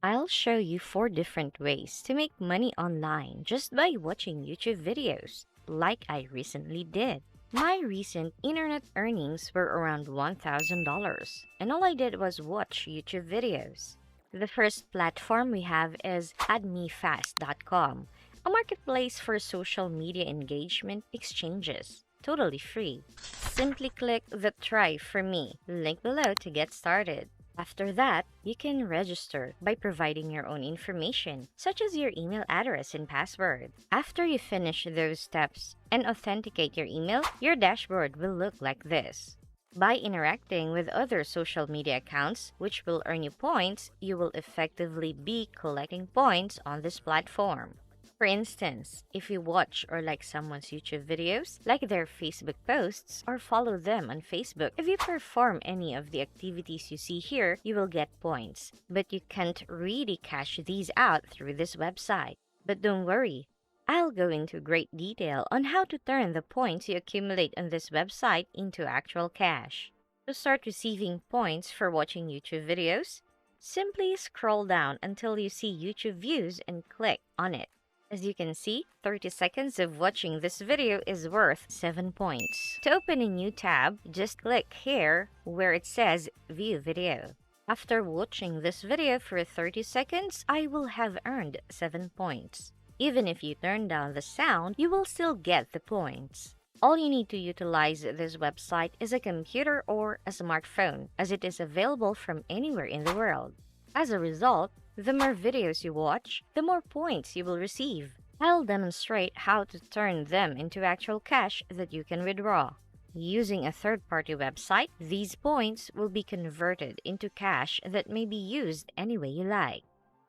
I'll show you 4 different ways to make money online just by watching YouTube videos, like I recently did. My recent internet earnings were around $1,000, and all I did was watch YouTube videos. The first platform we have is Admifast.com, a marketplace for social media engagement exchanges. Totally free. Simply click the Try for Me link below to get started. After that, you can register by providing your own information, such as your email address and password. After you finish those steps and authenticate your email, your dashboard will look like this. By interacting with other social media accounts, which will earn you points, you will effectively be collecting points on this platform. For instance, if you watch or like someone's YouTube videos, like their Facebook posts, or follow them on Facebook, if you perform any of the activities you see here, you will get points. But you can't really cash these out through this website. But don't worry, I'll go into great detail on how to turn the points you accumulate on this website into actual cash. To start receiving points for watching YouTube videos, simply scroll down until you see YouTube views and click on it. As you can see, 30 seconds of watching this video is worth 7 points. To open a new tab, just click here where it says View Video. After watching this video for 30 seconds, I will have earned 7 points. Even if you turn down the sound, you will still get the points. All you need to utilize this website is a computer or a smartphone, as it is available from anywhere in the world. As a result, the more videos you watch, the more points you will receive. I'll demonstrate how to turn them into actual cash that you can withdraw. Using a third-party website, these points will be converted into cash that may be used any way you like.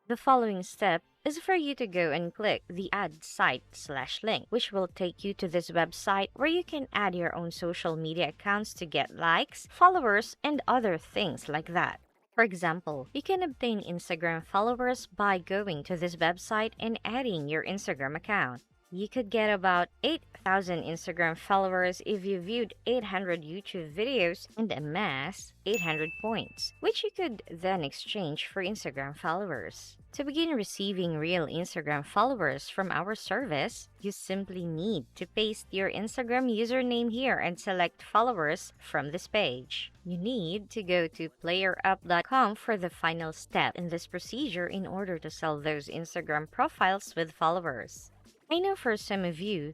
The following step is for you to go and click the Add Site/link, which will take you to this website where you can add your own social media accounts to get likes, followers, and other things like that. For example, you can obtain Instagram followers by going to this website and adding your Instagram account. You could get about 8,000 Instagram followers if you viewed 800 YouTube videos and amass 800 points, which you could then exchange for Instagram followers. To begin receiving real Instagram followers from our service, you simply need to paste your Instagram username here and select followers from this page. You need to go to playerup.com for the final step in this procedure in order to sell those Instagram profiles with followers. I know for some of you,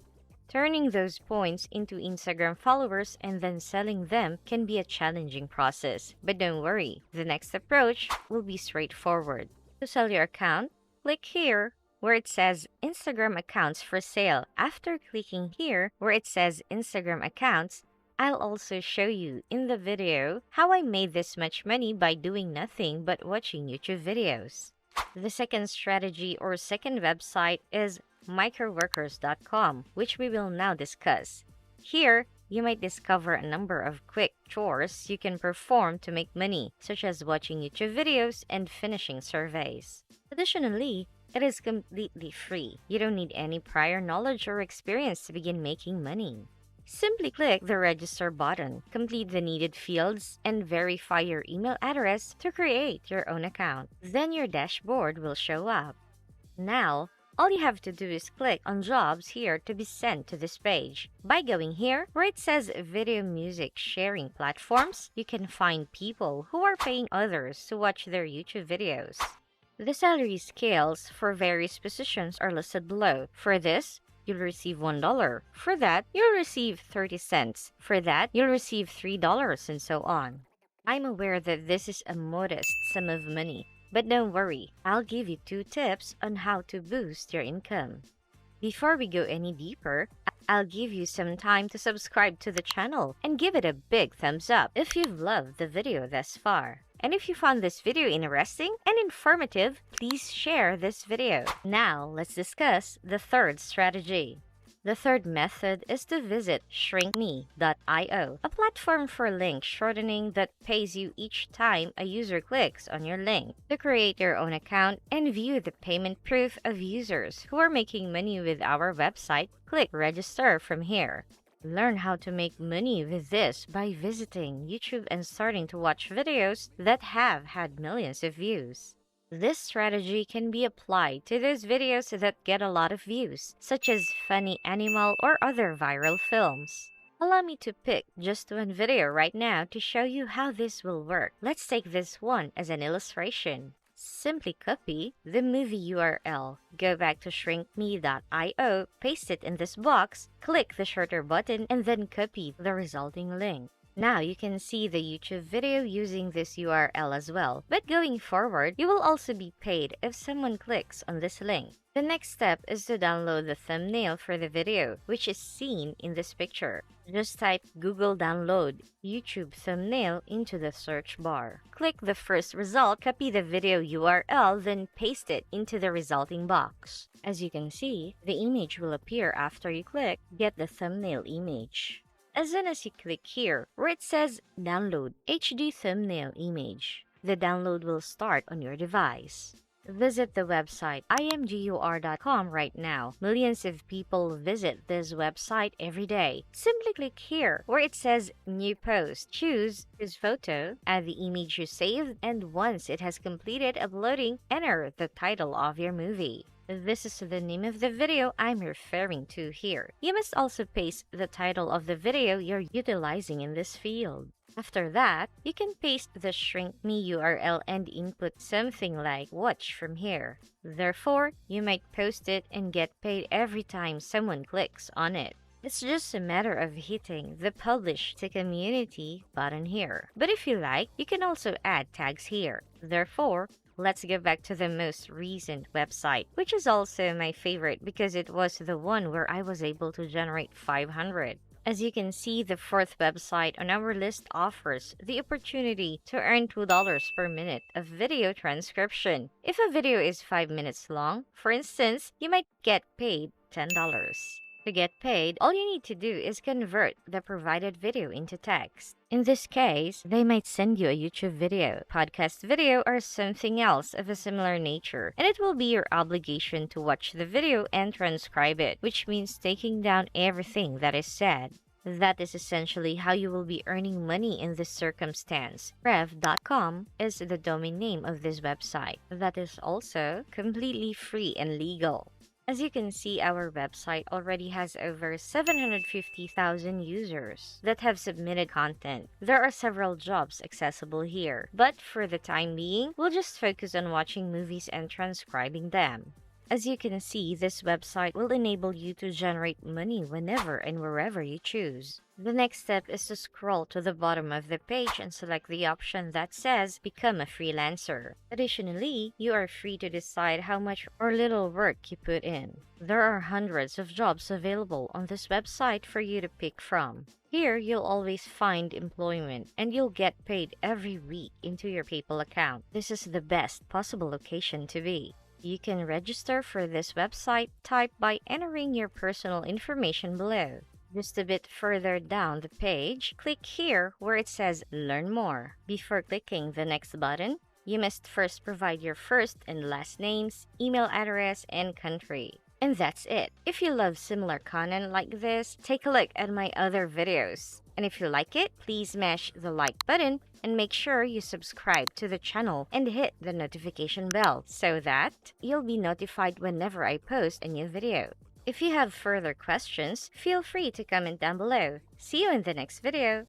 turning those points into Instagram followers and then selling them can be a challenging process. But don't worry, the next approach will be straightforward. To sell your account, click here where it says Instagram accounts for sale. After clicking here where it says Instagram accounts, I'll also show you in the video how I made this much money by doing nothing but watching YouTube videos. The second strategy or second website is Microworkers.com, which we will now discuss. Here, you might discover a number of quick chores you can perform to make money, such as watching YouTube videos and finishing surveys. Additionally, it is completely free. You don't need any prior knowledge or experience to begin making money. Simply click the register button, complete the needed fields, and verify your email address to create your own account. Then your dashboard will show up. Now, all you have to do is click on Jobs here to be sent to this page. By going here, where it says Video Music Sharing Platforms, you can find people who are paying others to watch their YouTube videos. The salary scales for various positions are listed below. For this, you'll receive $1. For that, you'll receive 30 cents. For that, you'll receive $3 and so on. I'm aware that this is a modest sum of money, but don't worry, I'll give you 2 tips on how to boost your income. Before we go any deeper, I'll give you some time to subscribe to the channel and give it a big thumbs up if you've loved the video thus far. And if you found this video interesting and informative, please share this video. Now, let's discuss the third strategy. The third method is to visit ShrinkMe.io, a platform for link shortening that pays you each time a user clicks on your link. To create your own account and view the payment proof of users who are making money with our website, click Register from here. Learn how to make money with this by visiting YouTube and starting to watch videos that have had millions of views. This strategy can be applied to those videos that get a lot of views, such as funny animal or other viral films. Allow me to pick just one video right now to show you how this will work. Let's take this one as an illustration. Simply copy the movie URL, go back to shrinkme.io, paste it in this box, click the shorter button, and then copy the resulting link. Now you can see the YouTube video using this URL as well, but going forward, you will also be paid if someone clicks on this link. The next step is to download the thumbnail for the video, which is seen in this picture. Just type Google Download YouTube thumbnail into the search bar. Click the first result, copy the video URL, then paste it into the resulting box. As you can see, the image will appear after you click Get the Thumbnail Image. As soon as you click here, where it says Download HD Thumbnail Image, the download will start on your device. Visit the website imgur.com right now. Millions of people visit this website every day. Simply click here where it says New Post. Choose Use Photo, add the image you saved, and once it has completed uploading, enter the title of your movie. This is the name of the video I'm referring to here. You must also paste the title of the video you're utilizing in this field. After that, you can paste the ShrinkMe URL and input something like watch from here. Therefore, you might post it and get paid every time someone clicks on it. It's just a matter of hitting the Publish to Community button here. But if you like, you can also add tags here. Therefore, let's go back to the most recent website, which is also my favorite because it was the one where I was able to generate 500. As you can see, the fourth website on our list offers the opportunity to earn $2 per minute of video transcription. If a video is 5 minutes long, for instance, you might get paid $10. To get paid, all you need to do is convert the provided video into text. In this case, they might send you a YouTube video, podcast video, or something else of a similar nature, and it will be your obligation to watch the video and transcribe it, which means taking down everything that is said. That is essentially how you will be earning money in this circumstance. Rev.com is the domain name of this website. That is also completely free and legal. As you can see, our website already has over 750,000 users that have submitted content. There are several jobs accessible here, but for the time being, we'll just focus on watching movies and transcribing them. As you can see, this website will enable you to generate money whenever and wherever you choose. The next step is to scroll to the bottom of the page and select the option that says Become a Freelancer. Additionally, you are free to decide how much or little work you put in. There are hundreds of jobs available on this website for you to pick from. Here, you'll always find employment and you'll get paid every week into your PayPal account. This is the best possible location to be. You can register for this website type by entering your personal information below. Just a bit further down the page, click here where it says Learn More. Before clicking the next button, you must first provide your first and last names, email address, and country. And that's it. If you love similar content like this, take a look at my other videos. And if you like it, please smash the like button and make sure you subscribe to the channel and hit the notification bell so that you'll be notified whenever I post a new video. If you have further questions, feel free to comment down below. See you in the next video.